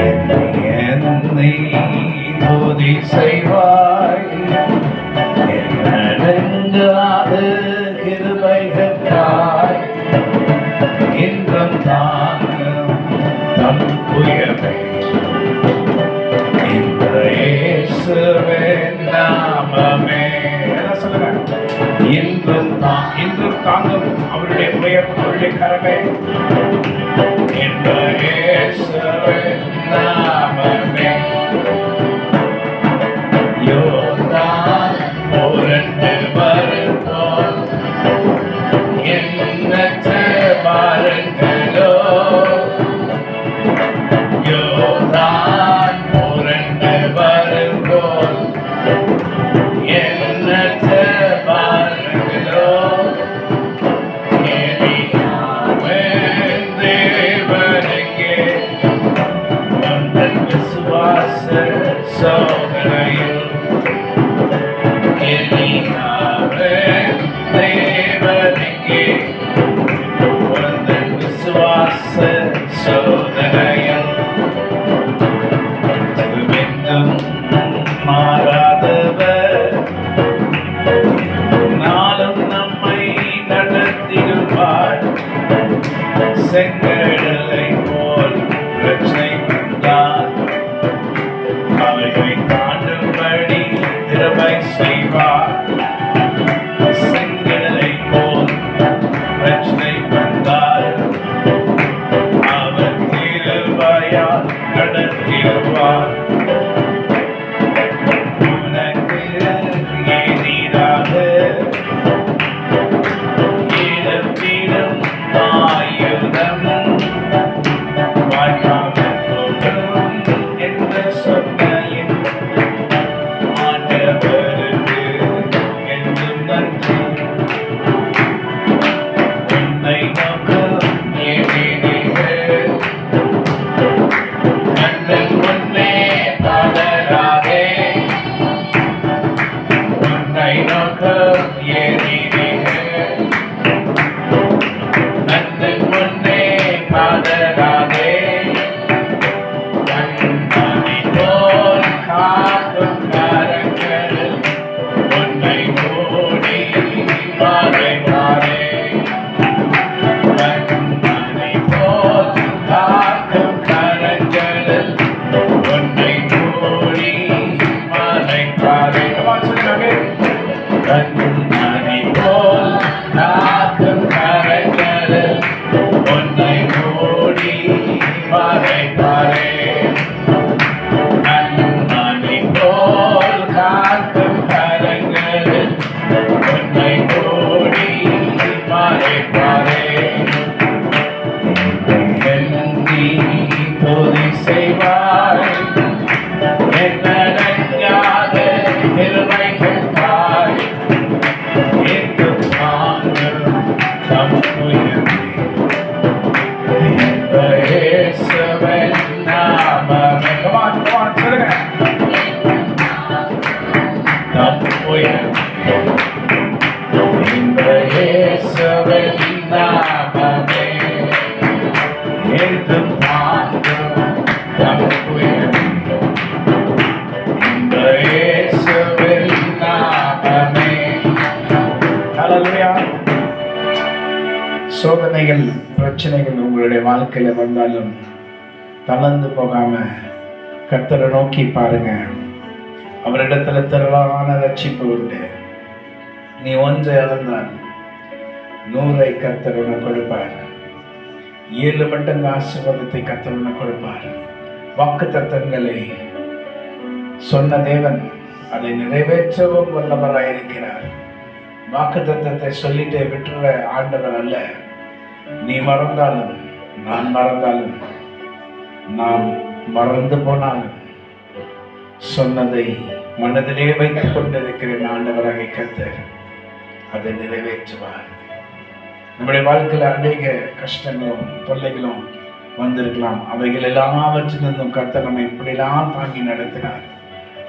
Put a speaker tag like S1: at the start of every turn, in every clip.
S1: என்னை துதி செய்வாய் என்னடங்காத கிருபைகளாய் இன்றும் தாங்கும் தம் புயமே இந்த இயேசுவின் நாமமே. சொல்லுங்க, இன்றும் தாங்கும் அவருடைய புயல், அவருடைய கரமே இந்த இயேசுவின் நாமமே. யோர்தான் புரண்டு வரும்போது எண்ணற்ற பாருங்களோ, யோர்தான் புரண்டு வரும்போது எண்ணற்ற பாருங்களோ, எலியாவின் தேவனுக்கே உந்தன் விசுவாச சோதனையில், எலியாவின் தேவனுக்கே உந்தன் விசுவாச சோதனையில் என்றும் மாறாதவர் நாளும் நம்மை நடத்திடுவார். செங்கடலை போல் பிரச்சனை வந்தார் அவைகளை தாண்டும்படி கிருபை செய்வார். செங்கடலை போல் பிரச்சனை வந்தார் அவர் கிருபையால் நடத்திடுவார். உனக்கு எதிராக இடத்திலும் ஆயுதம் வாய்க்காமல் போகும் என்று சொன்னையின் ஆண்டவருக்கு என்றும் நன்றி. உன்னை நோக்கும் எதிரிகள் கண்ணில் முன்னே பதறாதே. உன்னை நோக்கும் எதிரிகள் கண்ணில் முன்னே பதறாதே. கண்மணி போல் காக்கும் கரங்களில் உன்னை மூடி மறைவாரே. கண்மணி போல் காக்கும் கரங்களில் உன்னை மூடி மறைவாரே. கண்மணி போல் காக்கும் கரங்களில் உன்னை மூடி மறைவாரே. கண்மணி போல் காக்கும் கரங்களில் உன்னை மூடி மறைவாரே. எண்ணி துதி செய்வாய் என்னடங்காத கிருபைகளாய் என்றும் தாங்கும் தம் புயமே இந்த இயேசுவின் நாமமே. சொல்லுங்க, தம் புயமே இந்த இயேசுவின் நாமமே என்றும் தாங்கும் தம் புயமே இந்த இயேசுவின் நாமமே. ஹல்லேலூயா. சோதனைகள், பிரச்சனைகள் உங்களுடைய வாழ்க்கையில வந்தாலும் தளர்ந்து போகாம கர்த்தரை நோக்கி பாருங்க. அவரிடத்துல திரளான ரட்சிப்பு உண்டு. நீ ஒன்றை இழந்தால் 100 கர்த்தர் உனக்கு கொடுப்பார். 7 மடங்கு ஆசீர்வாதத்தை கர்த்தர் உனக்கு கொடுப்பார். வாக்கு தத்தங்களை சொன்ன தேவன் அதை நிறைவேற்றவும் வல்லவராயிருக்கிறார். வாக்கு தத்தத்தை சொல்லிட்டு விட்டுற ஆண்டவர் அல்ல. நீ மறந்தாலும் நான் மறந்தாலும் நாம் மறந்து போனாலும் சொன்னதை மனதிலே வைத்துக் கொண்டிருக்கிறேன் ஆண்டவராக கர்த்தர் அதை நிறைவேற்றுவார். நம்முடைய வாழ்க்கையில் அநேக கஷ்டங்களும் தொல்லைகளும் வந்திருக்கலாம். அவைகள் எல்லாவற்றிலிருந்தும் கர்த்தர் நம்மை இப்படிலாம் தாங்கி நடத்தினார்.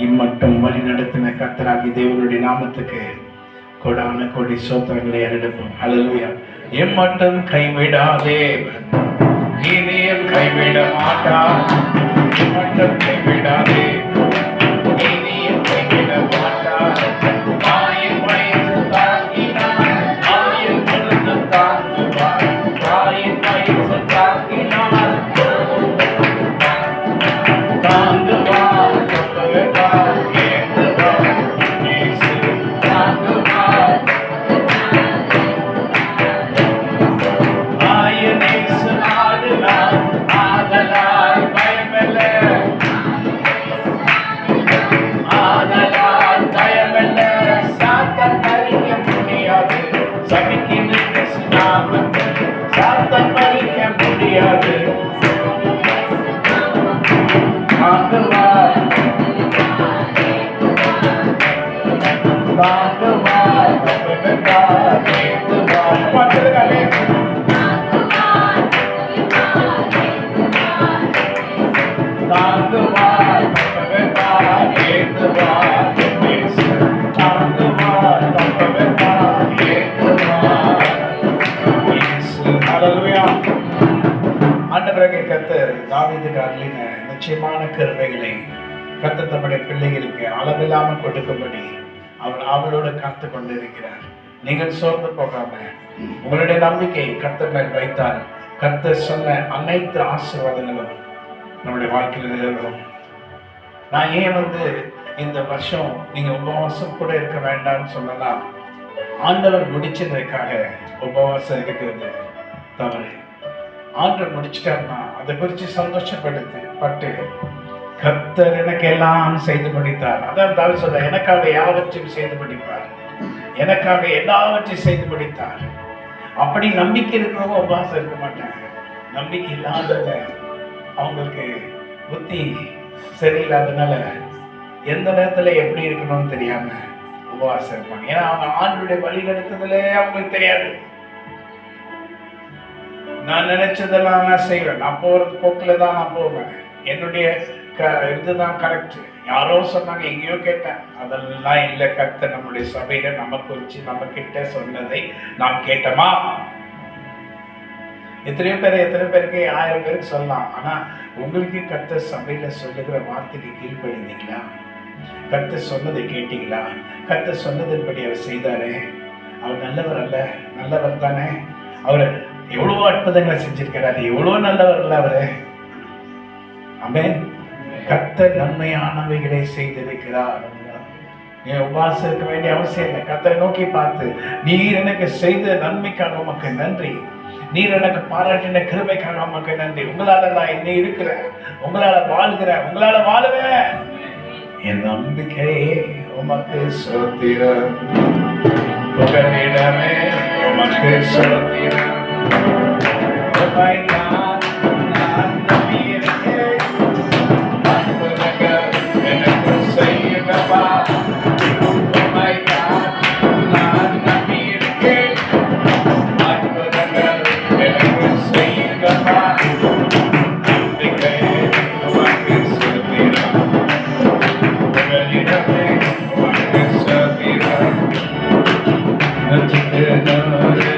S1: இம்மட்டும் வழி நடத்தின கர்த்தராகி தேவனுடைய நாமத்துக்கு கொடான கோடி சோத்திரங்களை ஏறெடுப்போம். ஹல்லேலூயா. எம்மட்டும் கைவிடாதே, இனியும் கைவிட மாட்டார். மாற்றம் கைவிடாதே. நீதியின் கைவிட மாட்டார். தாயின் வயிற்று தாங்கினார், தாயின் பொழுது தாங்குவார். தாயின் வயிற்று தாங்கினார், தாங்குவார். தப்புவார், ஏந்துவார். இயேசு தாங்குவார். ஆயனேசு ஆடுவார், ஆதலால் பயமில்ல. ஆதலால் பயமில்ல. சாத்தான் பறிக்க முடியாது. சபிக்கின்ற இயேசு நாமத்தில் சாத்தான் பறிக்க முடியாது. தாங்குவார், தாங்குவார். தப்புவார், ஏந்துவார். பார்த்துருக்காலே. தாங்குவார், தப்புவார், ஏந்துவார். இயேசு தாங்குவார், தப்புவார், ஏந்துவார். இயேசு. ஹல்லேலூயா. ஆண்டவராகிய கர்த்தர் தாவீதுக்கு அருளின நிச்சயமான கிருபைகளை கர்த்தர் தம்முடைய பிள்ளைகளுக்கு அளவில்லாமல் கொடுக்கும்படி அவர் அவளோடு காத்து கொண்டிருக்கிறார். நீங்கள் சோர்ந்து போகாம உங்களுடைய நம்பிக்கை கர்த்தர் மேல் வைத்தால் கர்த்தர் சொன்ன அனைத்து ஆசீர்வாதங்களும் நம்முடைய வாழ்க்கையில் நிறைவேறும். நான் ஏன் இந்த வருஷம் நீங்க உபவாசம் கூட இருக்க வேண்டாம்னு சொன்னா, ஆண்டவர் முடிச்சதற்காக உபவாசம் இருக்கிறது தவறு. ஆண்டவர் முடிச்சிட்டாருன்னா அதை குறித்து சந்தோஷப்பட்டு கர்த்தர் எனக்கு எல்லாம் செய்து முடித்தார். அதான் தாவீது சொல்ற, எனக்காக யாவற்றையும் செய்து முடிப்பார், எனக்காக எல்லாவற்றையும் செய்து முடித்தார். அப்படி நம்பிக்கை இருக்கிறவங்க உபவாசம் இருக்க மாட்டாங்க. நம்பிக்கை இல்லாதவங்க, அவங்களுக்கு புத்தி சரியில்லாதனால எந்த நேரத்துல எப்படி இருக்கணும்னு தெரியாம உபவாசம் இருப்பாங்க. ஏன்னா அவங்க ஆண்டுடைய வழி நடத்துதலே அவங்களுக்கு தெரியாது. நான் நினைச்சதெல்லாம் நான் செய்வேன், நான் போறது போக்குல தான் நான் போவேன், என்னுடைய இதுதான் கரெக்ட். யாரோ சொன்னாங்க, எங்கேயோ கேட்டேன், அதெல்லாம் இல்லை. கர்த்தர் நம்முடைய சபையில நம்ம குறிச்சு நம்ம கிட்ட சொன்னதை நாம் கேட்டோமா? எத்தனையோ பேருக்கு 1000 பேருக்கு சொல்லலாம். ஆனா உங்களுக்கு கர்த்தர் சபையில சொல்லுகிற வார்த்தைக்கு கீழ்ப்படிந்தீங்களா? கர்த்தர் சொன்னதை கேட்டீங்களா? கர்த்தர் சொன்னதன்படி அவர் செய்தாரு. அவர் நல்லவர் அல்ல, நல்லவர் தானே. அவர் எவ்வளவோ அற்புதங்களை செஞ்சிருக்கிறாரு, எவ்வளவோ நல்லவர் அல்ல அவரு. ஆமென். கர்த்தர் நன்மையானவைகளை செய்திருக்கிறார். நீ உபவாசம் இருக்க வேண்டிய அவசியம் இல்லை. கர்த்தரை நோக்கி பார்த்து, நீர் எனக்கு செய்த நன்மைக்காக உமக்கு நன்றி, நீர் எனக்கு பாராட்டின கிருபைக்காக உமக்கு நன்றி. உங்களால நான் இன்னும் இருக்கிறேன், உங்களால வாழ்கிறேன், உங்களால வாழுவேன். என் நம்பிக்கை உமக்கு ஸ்தோத்திரம், புகலிடமே உமக்கு ஸ்தோத்திரம். நான் நம்பியிருக்கேன், அற்புதங்கள் எனக்கு செய்யுங்கப்பா. நான் நம்பியிருக்கேன், அற்புதங்கள் எனக்கு செய்யுங்கப்பா. நம்பிக்கை உமக்கு ஸ்தோத்திரம், புகலிடமே உமக்கு ஸ்தோத்திரம். நன்றிக்கு நன்றி.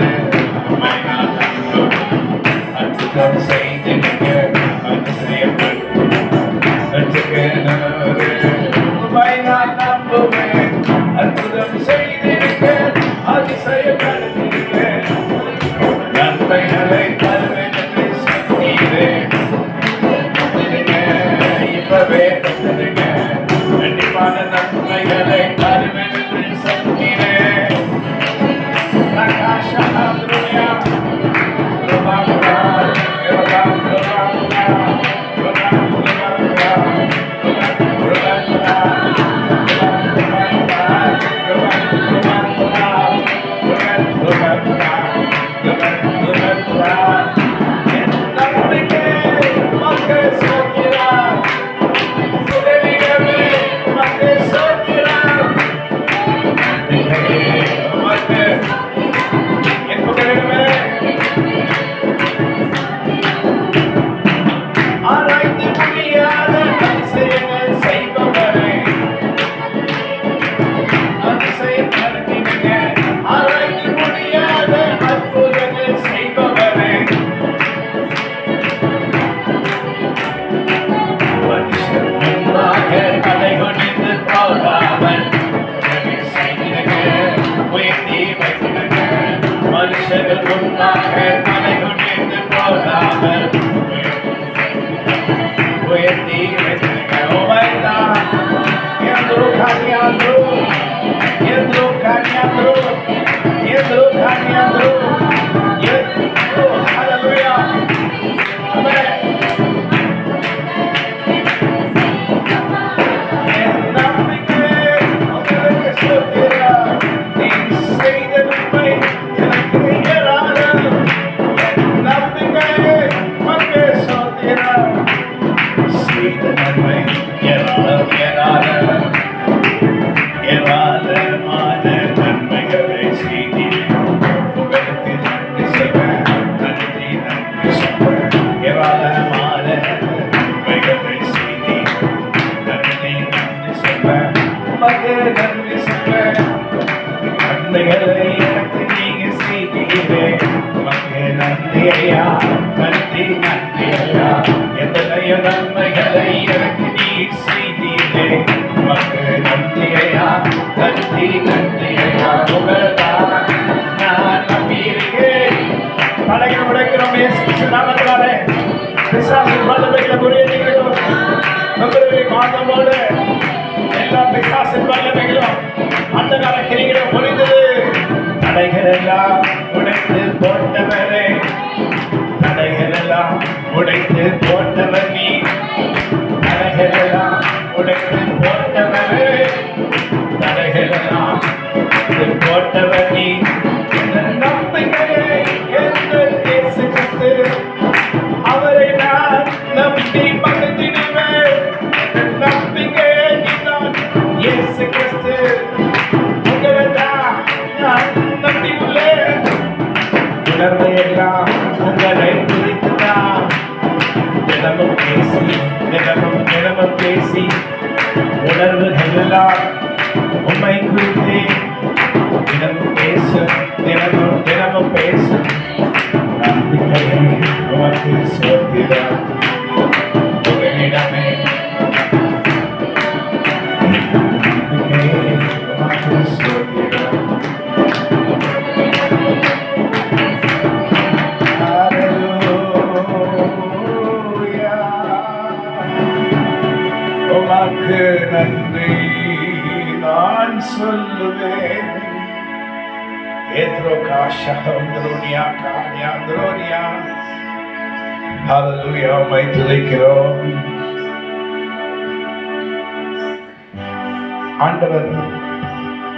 S1: எத்தனைய நன்மைகளை எனக்கு நீ செய்தீரே. உமக்கு நன்றியா, நன்றி நன்றியா. உங்களைத்தான் நான் நம்பியிருக்கேன். தடைகளை உடைக்கிறோம் இயேசு கிறிஸ்து நாமத்தினாலே. பிசாசின் வல்லமைகளை முறியடிக்கிறோம். நம்முடைய மாதமோடு எல்லா பிசாசின் வல்லமைகளும் அந்த கால கிரிகளை முடிந்தது. தடைகள் எல்லாம் உடைத்து போட்டவரே, தடைகள் எல்லாம் உடைத்து போட்டவர் நீ. தடைகள் எல்லாம் உடைத்து போட்டவரே, தடைகள் எல்லாம் போட்டவர் நீ. நம்பிக்கையை இயேசு கிறிஸ்து, அவரை நான் நம்பி மகிழ்ந்திடுவேன். நம்பிக்கையை நான் இயேசு கிறிஸ்து, உங்களை தான் நான் நம்பி உள்ளேன். உணர்வை எல்லாம் உங்களை குறித்துதான் தினமும் பேசி தினமும் பேசி உணர்வுகள் எல்லாம் உண்மை குறித்து தினமும் பேச நம்பிக்கையை உமக்கு சேர்க்கிறார். உங்களிடமே நம்பிக்கையை உமக்கு சேர்க்கிறார். உமக்கு நன்றி நான் சொல்லுவேன். உம்மை துதிக்கிறோம். ஆண்டவர்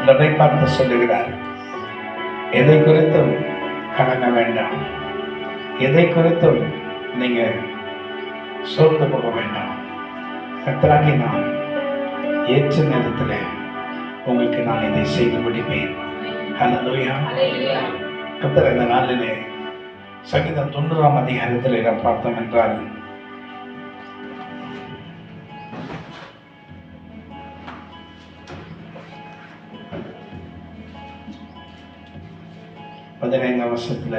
S1: நம்மை பார்த்து சொல்லுகிறார், எதை குறித்தும் கலங்க வேண்டாம், எதை குறித்தும் நீங்க சோர்ந்து போக வேண்டாம். கர்த்தராகிய நான் ஏற்ற நேரத்தில் உங்களுக்கு நான் இதை செய்து முடிப்பேன். ஹல்லேலூயா. கர்த்தர் இந்த நாளிலே சங்கீதம் 90ஆம் அதிகாரத்தில் நாம் பார்த்தோம் என்றால், பதினைந்தாம் வருஷத்துல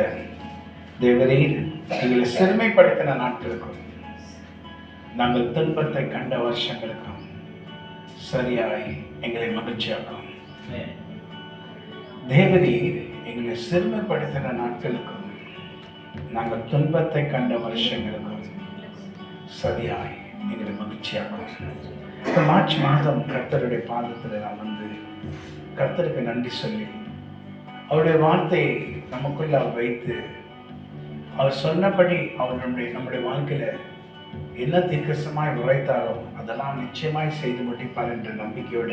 S1: தேவரீர் எங்களை சிறுமைப்படுத்தின நாட்களுக்கும் நாங்கள் துன்பத்தை கண்ட வருஷங்களுக்கும் சரியாய் எங்களை மகிழ்ச்சியாக்கும். தேவரீர் எங்களை சிறுமைப்படுத்தின நாட்களுக்கும் நாங்கள் துன்பத்தை கண்ட வருஷங்களுக்கும் சரியாய் எங்களை மகிழ்ச்சியாக்கும். இப்போ மார்ச் மாதம் கர்த்தருடைய பாதத்தில் நாம் வந்து கர்த்தருக்கு நன்றி சொல்லி அவருடைய வார்த்தையை நமக்குள்ள அவர் வைத்து அவர் சொன்னபடி அவர் நம்முடைய வாழ்க்கையில என்ன தீர்க்கசமாய் உரைத்தாரோ அதெல்லாம் நிச்சயமாய் செய்து முடிப்பார் என்ற நம்பிக்கையோட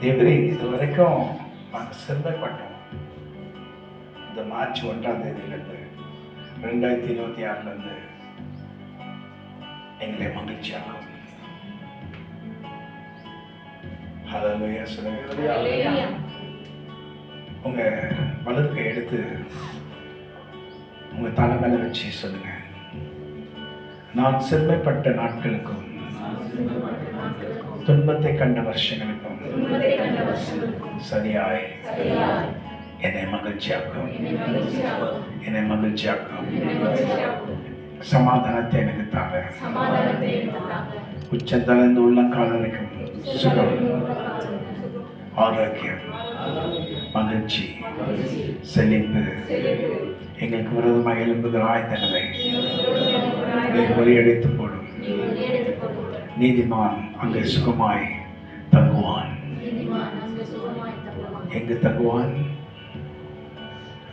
S1: தேவரே இது வரைக்கும் நாங்கள் சிறுமைப்பட்டோம். இந்த மார்ச் 1ஆம் தேதியிலிருந்து 2026 எங்களை மகிழ்ச்சியாகும். ஹல்லேலூயா சொல்லுங்க. உங்க வலதுக்கை எடுத்து உங்க தலை மேல வச்சு சொல்லுங்க, நான் சிறுமைப்பட்ட நாட்களுக்கும் துன்பத்தை கண்ட வருஷங்களுக்கும் சரியாய் என்னை மகிழ்ச்சியாக்கும், என்னை மகிழ்ச்சியாக்கும். சமாதானத்தை எனக்கு தாங்க, உச்சந்தலைந்து உள்ளங்கால் வரைக்கும் சுகம், ஆரோக்கியம், மகிழ்ச்சி, செழிப்பு எங்களுக்கு விரோதமாக எழும்புகிற ஆயுதங்களை முறியடித்து போடும். நீதிமான் அங்கே சுகமாய் தங்குவான். எங்கு தங்குவான்?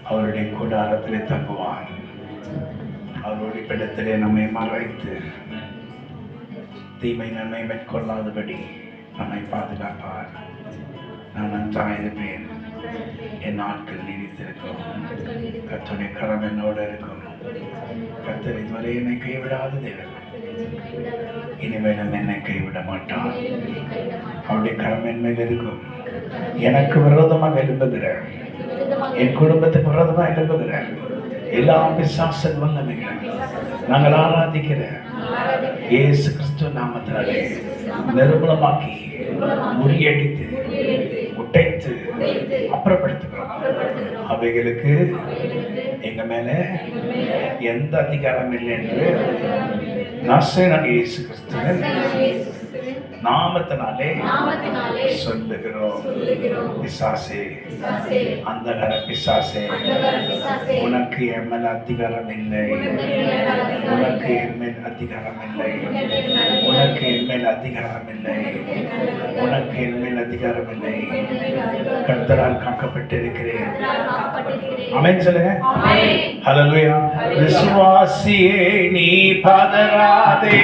S1: அவருடைய கூடாரத்திலே தங்குவான். அவருடைய பிடத்திலே நம்மை மறைத்து தீமை நன்மை மேற்கொள்ளாதபடி நம்மை பாதுகாப்பார். நான் நன்றாக இருப்பேன், என் நாட்கள் நீடித்திருக்கும். கர்த்தருடைய கரம் என்னோடு இருக்கும். கர்த்தர் இதுவரை என்னை கைவிடாத தேவன், இனிமேலும் என்னை கைவிட மாட்டான். அவருடைய கரம் என் மேல் இருக்கும். எனக்கு விரோதமாக எழும்புகிற, என் குடும்பத்துக்கு விரோதமாக எழும்புகிற எல்லா பிசாசின் வல்லமைகளும் நாங்கள் ஆராதிக்கிற இயேசு கிறிஸ்து நாமத்தினாலே நிர்மூலமாக்கி முறியடித்து உடைத்து அப்புறப்படுத்துகிறோம். அவைகளுக்கு எங்க மேல எந்த அதிகாரம் இல்லை என்று நசரேயனாகிய இயேசு கிறிஸ்துவின் நாமத்தினாலே சொல்லுகிறோம். பிசாசே, அந்தகார பிசாசே, உனக்கு என் மேல் அதிகாரம் இல்லை, உனக்கு என் மேல் அதிகாரம் இல்லை, உனக்கு என் மேல் அதிகாரம் இல்லை, உனக்கு என் மேல் அதிகாரம் இல்லை. கர்த்தரால் காக்கப்பட்டிருக்கிறேன். ஆமென் சொல்லுங்க. ஹல்லேலூயா. விசுவாசியே நீ பதறாதே,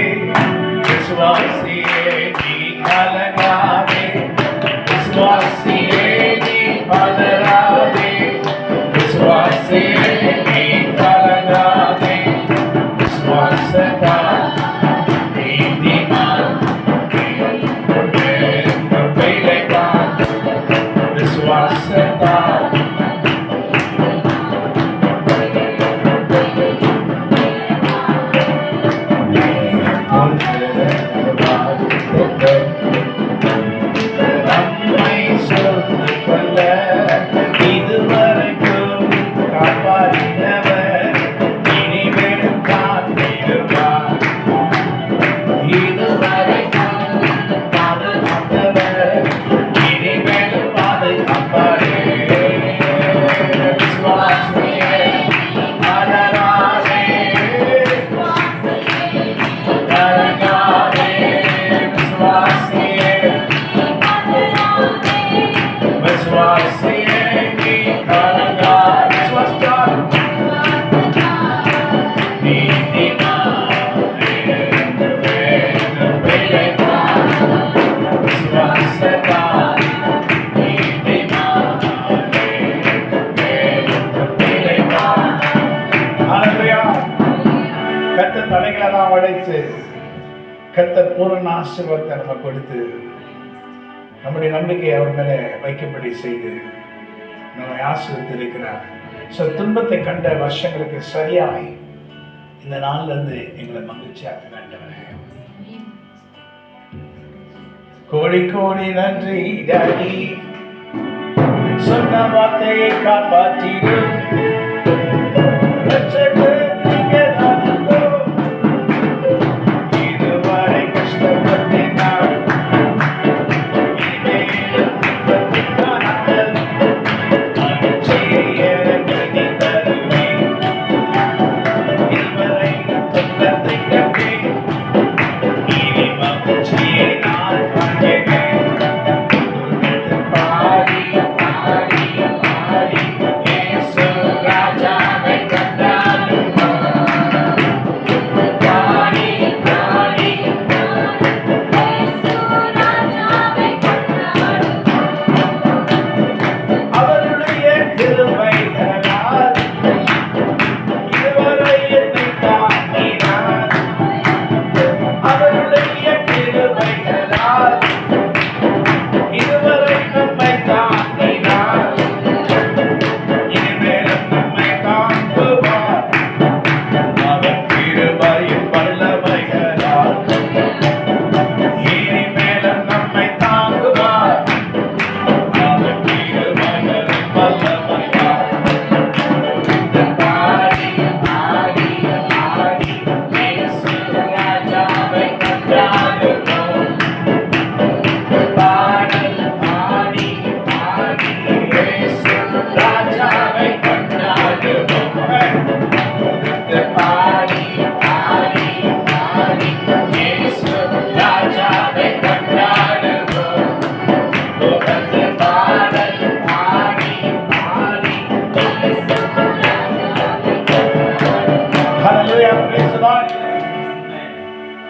S1: விசுவாசியே நீ கலங்காதே, விசுவாசியே நீ பதறாதே, விசுவாசியே நீ கலங்காதே, விசுவாசத்தால் நீதிமான் பிழைப்பான், விசுவாசத்தால் தடைகளெல்லாம் உடைத்து கர்த்தர் பூரண ஆசீர்வாதத்தை நம்ம கொடுத்து நம்முடைய நம்பிக்கையை அவர் மேலே வைக்கப்படி செய்து நம்மை ஆசீர்வதித்து இருக்கிறார். துன்பத்தை கண்ட வருஷங்களுக்கு சரியாய் இந்த நாள்ல இருந்து எங்களை மகிழ்ச்சியாக கண்டவர். கோடி கோடி நன்றி டாடி, சொன்ன வார்த்தையை காப்பாற்றிடு.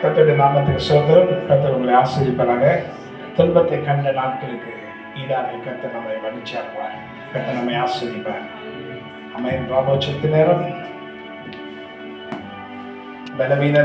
S1: கர்த்தருடைய நாமத்துக்கு ஸ்தோத்திரம். கர்த்தர் உங்களை ஆசீர்வதிப்பாராக. துன்பத்தை கண்ட நாட்களுக்கு ஈடாக கர்த்தர் நம்மை மகிழ்ச்சியாக்குவார். கர்த்தர் நம்மை ஆசீர்வதிப்பார். ஆமென். ராபோச்சத்து நேரம் பலவீன